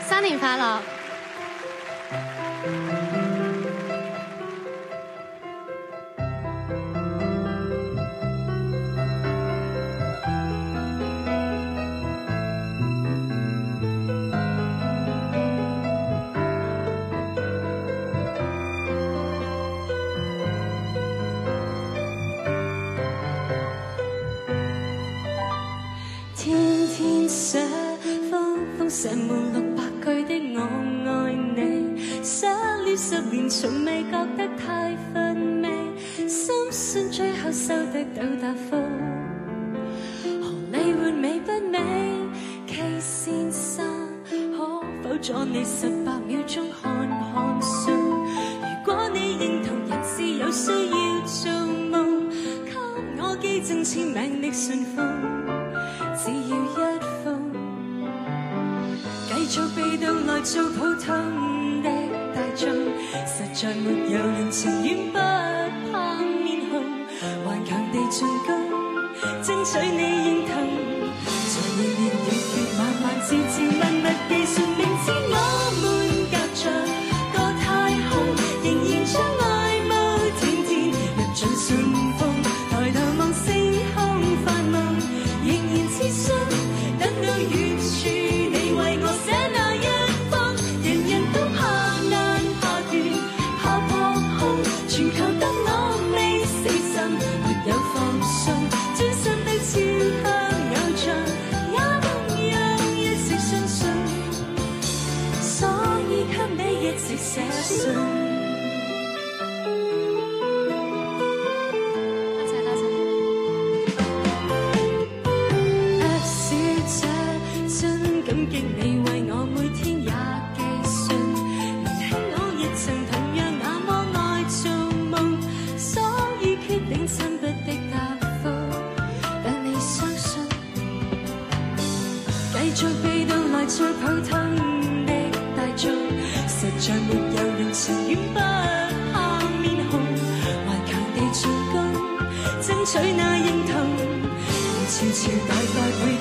新年快樂！天天寫封寫滿600句的我愛你，寫了10年從未覺得太乏味，深信最後收得到答覆。何理會美不美 ，K 先生可否阻你18秒鐘看看信？如果你認同人是有需要做夢，給我寄贈簽名的信封。只要一封，繼續被動來做普通的大眾，實在沒有人情願不怕面紅，頑強地進攻，爭取你認同，在年年月月慢慢朝朝密密寄信，明知我們隔着個太空，仍然將愛慕天天入進信封，抬頭望星空發夢。仍然自信，等到遠處你為我寫那一封，人人都怕難怕斷怕破空，全球得我未死心，沒有放鬆，專心地朝向偶像，也同樣一直相信，所以給你一直寫信。感激你為我每天也寄信，年輕我亦曾同樣那麼愛做夢，所以決定親筆的答覆，但你相信，繼續被動來做普通的大眾，實在沒有人情願不怕面紅，頑強地進攻，爭取那認同，悄悄大概會